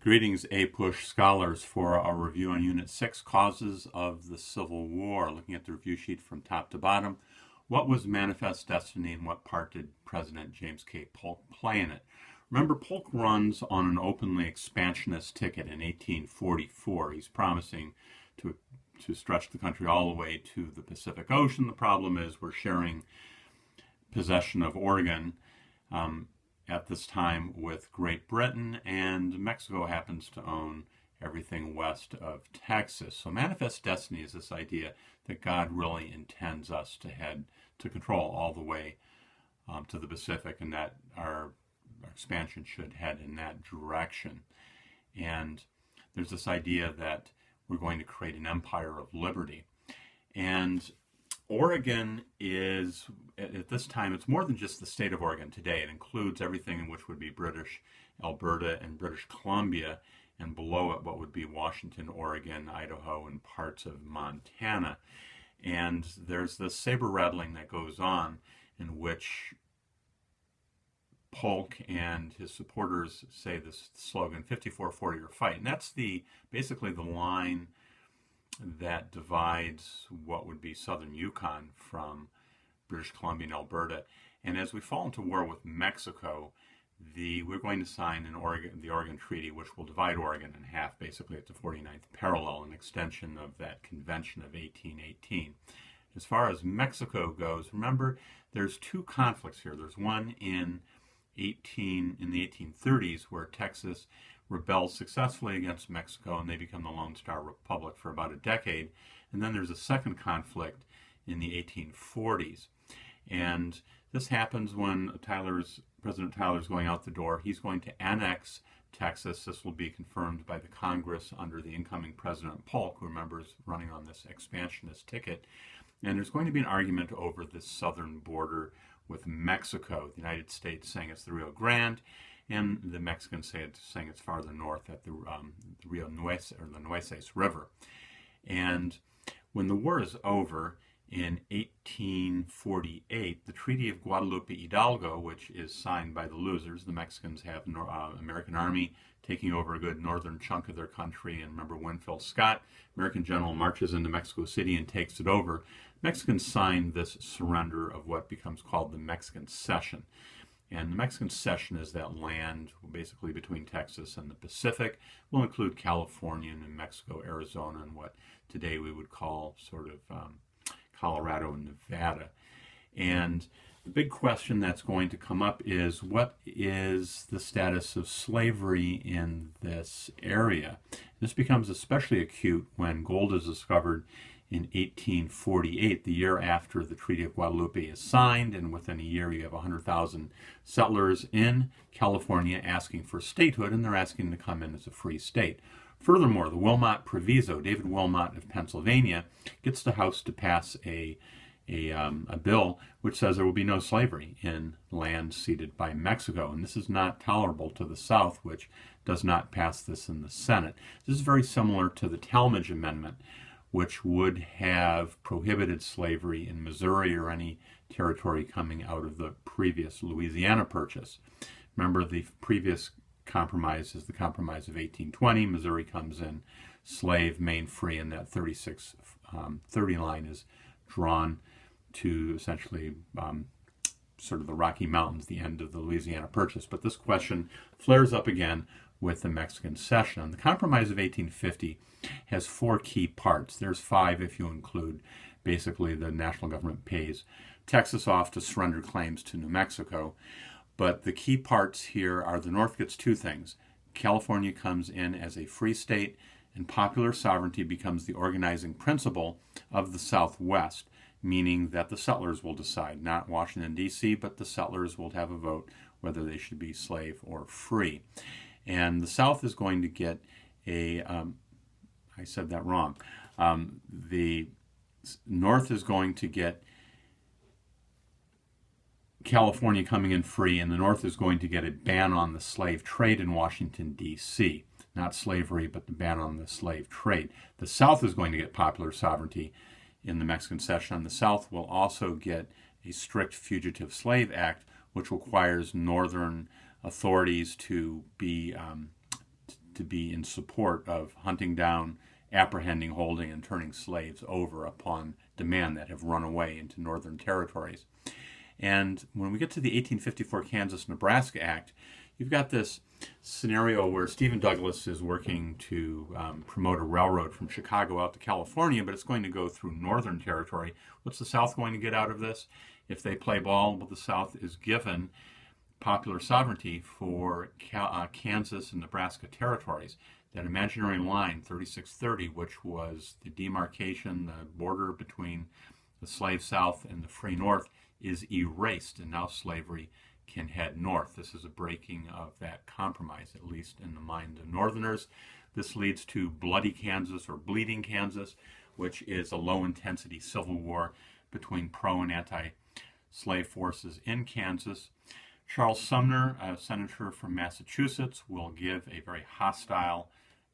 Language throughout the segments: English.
Greetings, APUSH scholars, for our review on Unit 6, Causes of the Civil War. Looking at the review sheet from top to bottom, what was Manifest Destiny and what part did President James K. Polk play in it? Remember, Polk runs on an openly expansionist ticket in 1844. He's promising to stretch the country all the way to the Pacific Ocean. The problem is we're sharing possession of Oregon at this time with Great Britain, and Mexico happens to own everything west of Texas. So Manifest Destiny is this idea that God really intends us to head to control all the way to the Pacific, and that our expansion should head in that direction. And there's this idea that we're going to create an empire of liberty. And Oregon is, at this time, it's more than just the state of Oregon today. It includes everything in which would be British Alberta and British Columbia, and below it what would be Washington, Oregon, Idaho, and parts of Montana. And there's this saber rattling that goes on in which Polk and his supporters say this slogan, 54-40 or fight. And that's basically the line that divides what would be southern Yukon from British Columbia and Alberta. And as we fall into war with Mexico, we're going to sign the Oregon Treaty, which will divide Oregon in half, basically at the 49th parallel, an extension of that convention of 1818. As far as Mexico goes, remember, there's two conflicts here. There's one in the 1830s, where Texas rebels successfully against Mexico, and they become the Lone Star Republic for about a decade. And then there's a second conflict in the 1840s. And this happens when President Tyler's going out the door. He's going to annex Texas. This will be confirmed by the Congress under the incoming President Polk, who, remember, is running on this expansionist ticket. And there's going to be an argument over the southern border with Mexico. The United States saying it's the Rio Grande, and the Mexicans saying it's farther north at the Rio Nueces, or the Nueces River. And when the war is over in 1848, the Treaty of Guadalupe Hidalgo, which is signed by the losers, the Mexicans have American Army taking over a good northern chunk of their country, and remember Winfield Scott, American general, marches into Mexico City and takes it over. Mexicans signed this surrender of what becomes called the Mexican Cession. And the Mexican Cession is that land basically between Texas and the Pacific. Will include California, New Mexico, Arizona, and what today we would call sort of Colorado and Nevada. And the big question that's going to come up is, what is the status of slavery in this area? This becomes especially acute when gold is discovered in 1848, the year after the Treaty of Guadalupe is signed, and within a year you have 100,000 settlers in California asking for statehood, and they're asking to come in as a free state. Furthermore, the Wilmot Proviso, David Wilmot of Pennsylvania, gets the House to pass a bill which says there will be no slavery in land ceded by Mexico, and this is not tolerable to the South, which does not pass this in the Senate. This is very similar to the Talmadge Amendment, which would have prohibited slavery in Missouri or any territory coming out of the previous Louisiana Purchase. Remember, the previous compromise is the Compromise of 1820. Missouri comes in slave, Maine free, and that 30 line is drawn to essentially sort of the Rocky Mountains, the end of the Louisiana Purchase. But this question flares up again with the Mexican Cession. The Compromise of 1850 has four key parts. There's five if you include basically the national government pays Texas off to surrender claims to New Mexico. But the key parts here are the North gets two things. California comes in as a free state, and popular sovereignty becomes the organizing principle of the Southwest, meaning that the settlers will decide, not Washington, D.C., but the settlers will have a vote whether they should be slave or free. And the South is going to get I said that wrong. The North is going to get California coming in free, and the North is going to get a ban on the slave trade in Washington, D.C. Not slavery, but the ban on the slave trade. The South is going to get popular sovereignty in the Mexican Cession. The South will also get a strict Fugitive Slave Act, which requires northern authorities to to be in support of hunting down, apprehending, holding, and turning slaves over upon demand that have run away into northern territories. And when we get to the 1854 Kansas-Nebraska Act, you've got this scenario where Stephen Douglas is working to promote a railroad from Chicago out to California, but it's going to go through northern territory. What's the South going to get out of this? If they play ball, well, the South is given popular sovereignty for Kansas and Nebraska territories. That imaginary line, 3630, which was the demarcation, the border between the slave South and the free North, is erased, and now slavery can head north. This is a breaking of that compromise, at least in the mind of Northerners. This leads to Bloody Kansas, or Bleeding Kansas, which is a low-intensity civil war between pro- and anti-slave forces in Kansas. Charles Sumner, a senator from Massachusetts, will give a very hostile,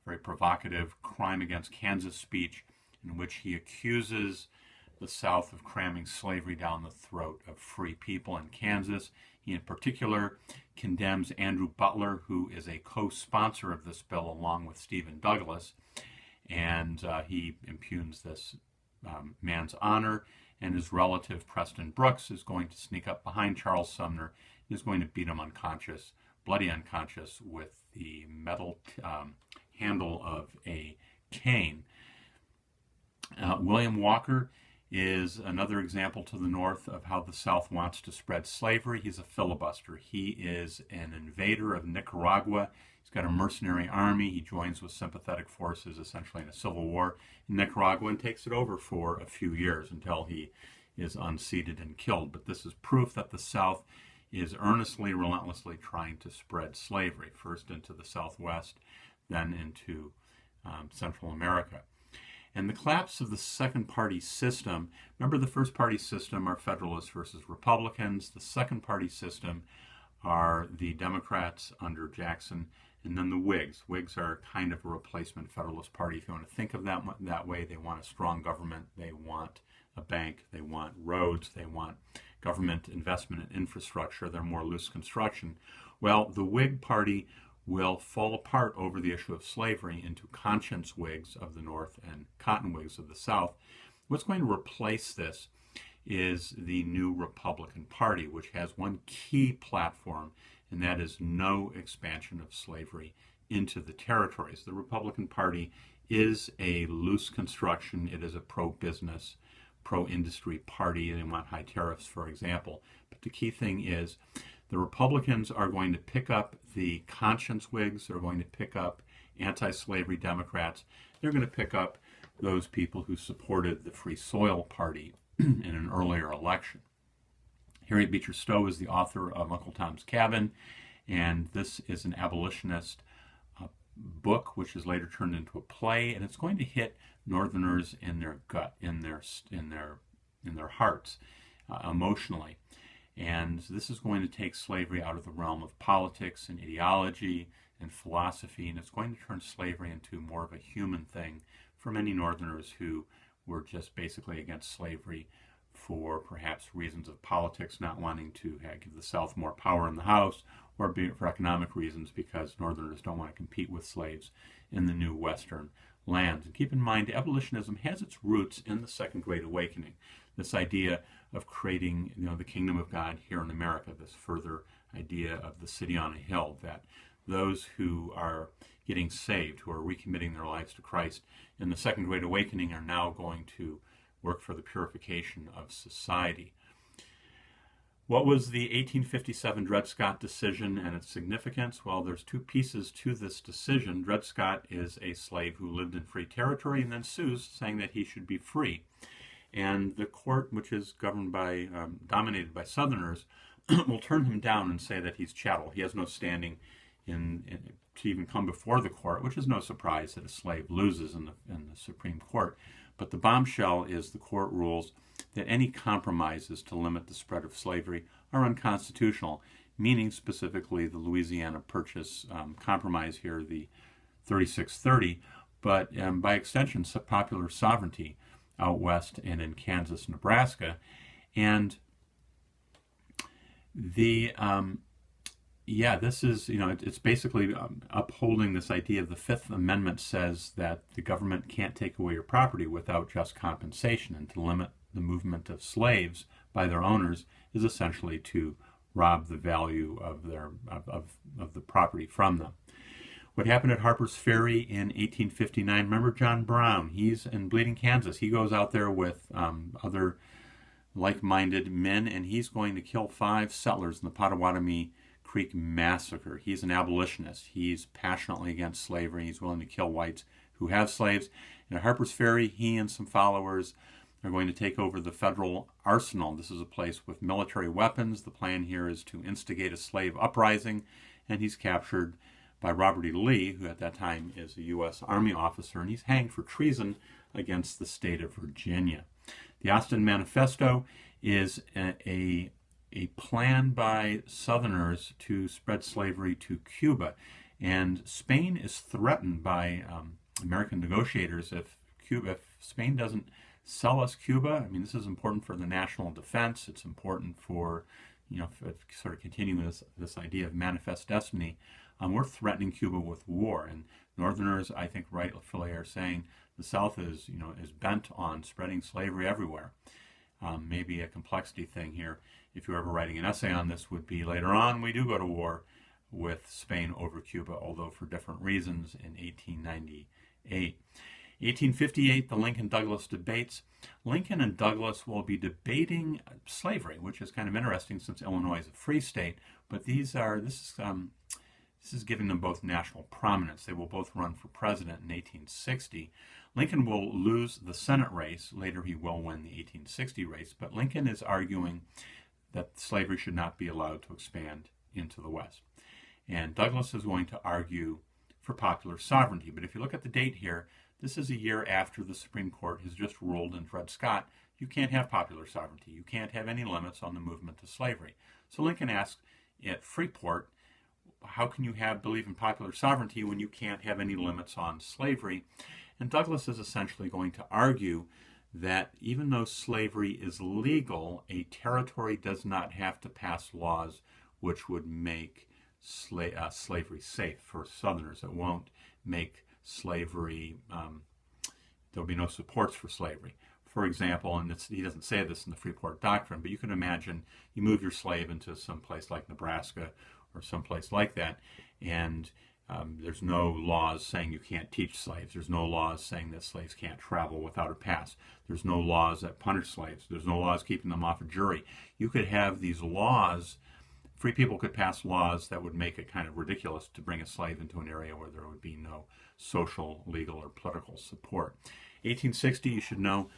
very provocative crime against Kansas speech in which he accuses the South of cramming slavery down the throat of free people in Kansas. He in particular condemns Andrew Butler, who is a co-sponsor of this bill along with Stephen Douglas, and he impugns this man's honor, and his relative Preston Brooks is going to sneak up behind Charles Sumner and is going to beat him unconscious, bloody unconscious, with the metal handle of a cane. William Walker is another example to the north of how the South wants to spread slavery. He's a filibuster. He is an invader of Nicaragua. He's got a mercenary army. He joins with sympathetic forces, essentially in a civil war in Nicaragua, and takes it over for a few years until he is unseated and killed. But this is proof that the South is earnestly, relentlessly trying to spread slavery, first into the Southwest, then into Central America. And the collapse of the second party system, remember the first party system are Federalists versus Republicans. The second party system are the Democrats under Jackson, and then the Whigs. Whigs are kind of a replacement Federalist Party, if you want to think of that way. They want a strong government. They want a bank. They want roads. They want government investment in infrastructure. They're more loose construction. Well, the Whig Party will fall apart over the issue of slavery into conscience Whigs of the North and cotton Whigs of the South. What's going to replace this is the new Republican Party, which has one key platform, and that is no expansion of slavery into the territories. The Republican Party is a loose construction. It is a pro-business, pro-industry party, and they want high tariffs, for example. But the key thing is the Republicans are going to pick up the conscience Whigs. They're going to pick up anti-slavery Democrats. They're going to pick up those people who supported the Free Soil Party in an earlier election. Harriet Beecher Stowe is the author of Uncle Tom's Cabin, and this is an abolitionist book, which is later turned into a play, and it's going to hit Northerners in their gut, in their hearts, emotionally. And this is going to take slavery out of the realm of politics and ideology and philosophy, and it's going to turn slavery into more of a human thing for many Northerners who were just basically against slavery for perhaps reasons of politics, not wanting to give the South more power in the House, or for economic reasons because Northerners don't want to compete with slaves in the new Western lands. And keep in mind, abolitionism has its roots in the Second Great Awakening, this idea of creating, the kingdom of God here in America, this further idea of the city on a hill, that those who are getting saved, who are recommitting their lives to Christ in the Second Great Awakening, are now going to work for the purification of society. What was the 1857 Dred Scott decision and its significance? Well, there's two pieces to this decision. Dred Scott is a slave who lived in free territory and then sues, saying that he should be free. And the court, which is governed by, dominated by Southerners, will turn him down and say that he's chattel. He has no standing to even come before the court, which is no surprise that a slave loses in the Supreme Court. But the bombshell is the court rules that any compromises to limit the spread of slavery are unconstitutional, meaning specifically the Louisiana Purchase compromise here, the 3630, but by extension, popular sovereignty out west and in Kansas, Nebraska. And the Yeah, this is, it's basically upholding this idea of the Fifth Amendment says that the government can't take away your property without just compensation, and to limit the movement of slaves by their owners is essentially to rob the value of the property from them. What happened at Harper's Ferry in 1859? Remember John Brown? He's in Bleeding, Kansas. He goes out there with other like-minded men, and he's going to kill 5 settlers in the Potawatomi Creek Massacre. He's an abolitionist. He's passionately against slavery. He's willing to kill whites who have slaves. And at Harper's Ferry, he and some followers are going to take over the federal arsenal. This is a place with military weapons. The plan here is to instigate a slave uprising, and he's captured by Robert E. Lee, who at that time is a U.S. Army officer, and he's hanged for treason against the state of Virginia. The Austin Manifesto is a plan by Southerners to spread slavery to Cuba. And Spain is threatened by American negotiators if Spain doesn't sell us Cuba. I mean, this is important for the national defense. It's important for, sort of continuing this idea of manifest destiny. We're threatening Cuba with war. And Northerners, I think, rightfully are saying the South is bent on spreading slavery everywhere. Maybe a complexity thing here, if you're ever writing an essay on this, would be later on we do go to war with Spain over Cuba, although for different reasons, in 1898. 1858, the Lincoln-Douglas debates. Lincoln and Douglas will be debating slavery, which is kind of interesting since Illinois is a free state, but this is giving them both national prominence. They will both run for president in 1860. Lincoln will lose the Senate race. Later he will win the 1860 race, but Lincoln is arguing that slavery should not be allowed to expand into the West. And Douglas is going to argue for popular sovereignty. But if you look at the date here, this is a year after the Supreme Court has just ruled in Dred Scott, you can't have popular sovereignty. You can't have any limits on the movement to slavery. So Lincoln asked at Freeport, how can you believe in popular sovereignty when you can't have any limits on slavery? And Douglas is essentially going to argue that even though slavery is legal, a territory does not have to pass laws which would make slavery safe for Southerners. It won't make slavery, there'll be no supports for slavery. For example, and he doesn't say this in the Freeport Doctrine, but you can imagine you move your slave into some place like Nebraska or someplace like that, and there's no laws saying you can't teach slaves. There's no laws saying that slaves can't travel without a pass. There's no laws that punish slaves. There's no laws keeping them off a jury. You could have these laws, free people could pass laws that would make it kind of ridiculous to bring a slave into an area where there would be no social, legal, or political support. 1860, you should know,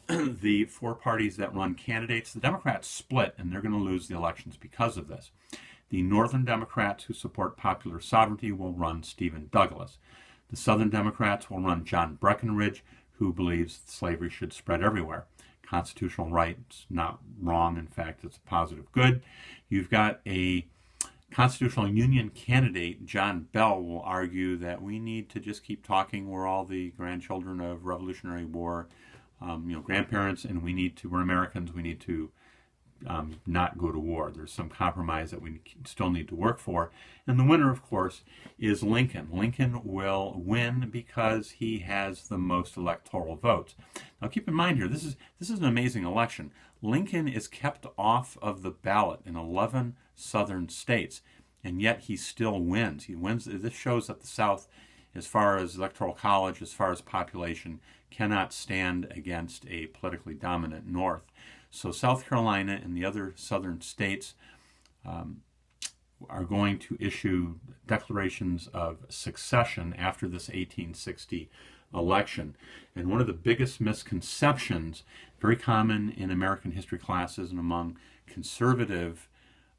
the 4 parties that run candidates, the Democrats split, and they're going to lose the elections because of this. The Northern Democrats who support popular sovereignty will run Stephen Douglas. The Southern Democrats will run John Breckinridge, who believes slavery should spread everywhere. Constitutional rights, not wrong. In fact, it's a positive good. You've got a constitutional union candidate, John Bell, will argue that we need to just keep talking. We're all the grandchildren of Revolutionary War, grandparents, and we're Americans. We need to not go to war. There's some compromise that we still need to work for. And the winner, of course, is Lincoln. Lincoln will win because he has the most electoral votes. Now keep in mind here, this is an amazing election. Lincoln is kept off of the ballot in 11 southern states, and yet he still wins. He wins. This shows that the South, as far as electoral college, as far as population, cannot stand against a politically dominant North. So South Carolina and the other southern states are going to issue declarations of secession after this 1860 election. And one of the biggest misconceptions, very common in American history classes and among conservative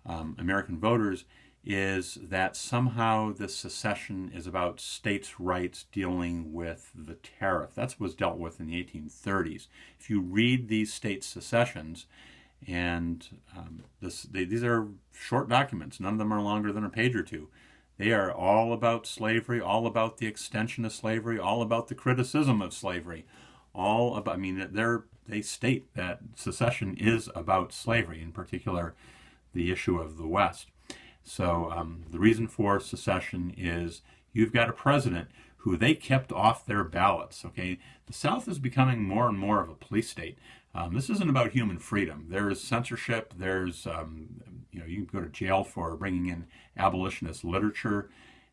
American voters, is that somehow this secession is about states' rights dealing with the tariff. That's what was dealt with in the 1830s. If you read these state secessions, and these are short documents, none of them are longer than a page or two. They are all about slavery, all about the extension of slavery, all about the criticism of slavery, all about, they state that secession is about slavery, in particular the issue of the West. So the reason for secession is you've got a president who they kept off their ballots. Okay, the South is becoming more and more of a police state. This isn't about human freedom. There's censorship. There's you can go to jail for bringing in abolitionist literature,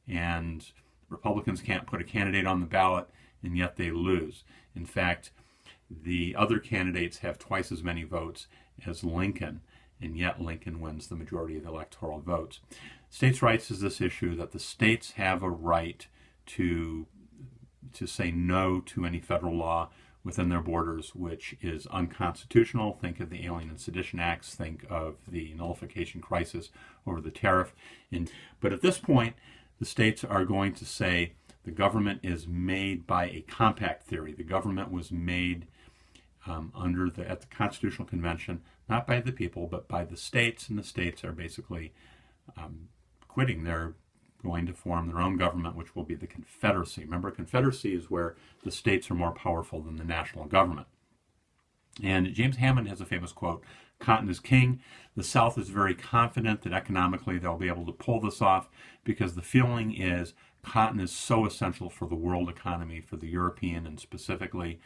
and Republicans can't put a candidate on the ballot, and yet they lose. In fact, the other candidates have twice as many votes as Lincoln, and yet Lincoln wins the majority of the electoral votes. States' rights is this issue that the states have a right to say no to any federal law within their borders which is unconstitutional. Think of the Alien and Sedition Acts, think of the nullification crisis over the tariff. But at this point, the states are going to say the government is made by a compact theory. The government was made at the Constitutional Convention, not by the people, but by the states, and the states are basically quitting. They're going to form their own government, which will be the Confederacy. Remember, Confederacy is where the states are more powerful than the national government. And James Hammond has a famous quote, "Cotton is king." The South is very confident that economically they'll be able to pull this off because the feeling is cotton is so essential for the world economy, for the European, and specifically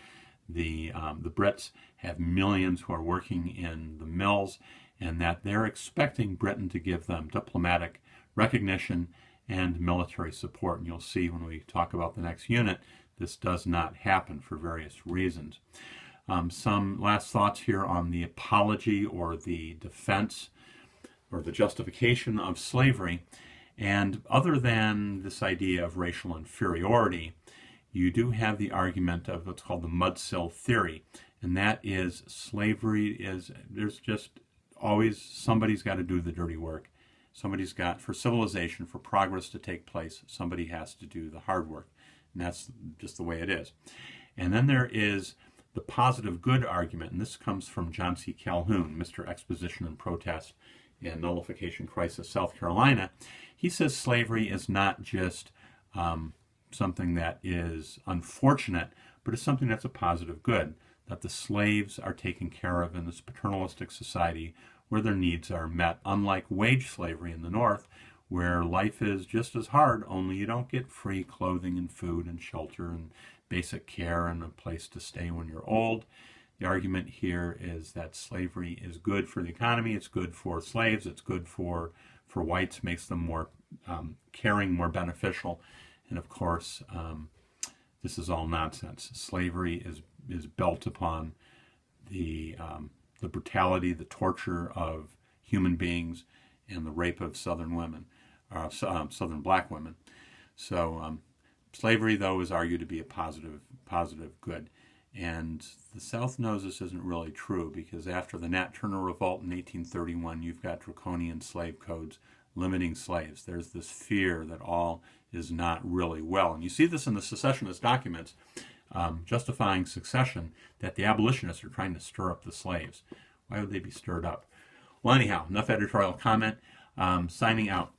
the Brits have millions who are working in the mills, and that they're expecting Britain to give them diplomatic recognition and military support. And you'll see when we talk about the next unit, this does not happen for various reasons. Some last thoughts here on the apology or the defense or the justification of slavery. And other than this idea of racial inferiority, you do have the argument of what's called the mudsill theory. And that is there's just always somebody's got to do the dirty work. Somebody's got, for civilization, for progress to take place, somebody has to do the hard work. And that's just the way it is. And then there is the positive good argument, and this comes from John C. Calhoun, Mr. Exposition and Protest in Nullification Crisis, South Carolina. He says slavery is not just something that is unfortunate, but it's something that's a positive good, that the slaves are taken care of in this paternalistic society where their needs are met, unlike wage slavery in the North, where life is just as hard, only you don't get free clothing and food and shelter and basic care and a place to stay when you're old. The argument here is that slavery is good for the economy, it's good for slaves, it's good for whites, makes them more caring, more beneficial. And of course, this is all nonsense. Slavery is built upon the brutality, the torture of human beings, and the rape of Southern women, Southern black women. So slavery, though, is argued to be a positive good. And the South knows this isn't really true because after the Nat Turner Revolt in 1831, you've got draconian slave codes limiting slaves. There's this fear that all is not really well. And you see this in the secessionist documents justifying succession, that the abolitionists are trying to stir up the slaves. Why would they be stirred up? Well, anyhow, enough editorial comment. Signing out.